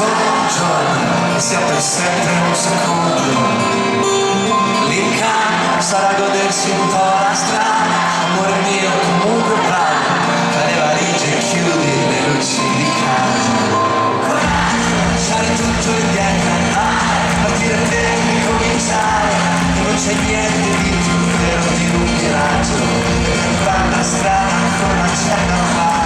solo un giorno, sia per sempre un secondo. L'incanto sarà godersi un po' la strada, amore mio comunque vado, tra le valigie chiudi le luci di casa. Coraggio, lasciare tutto indietro, andare, partire per ricominciare, che non c'è niente di più vero di un miraggio, per la strada ancora c'è da fare.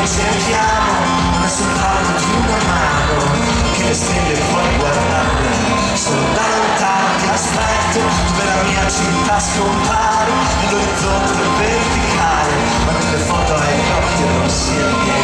Cerchiamo non è soltanto di una mano che le stelle puoi guardare, solo da lontano ti aspetto dove la mia città scompare, l'orizzonte verticale, ma nelle foto hai gli occhi rossi e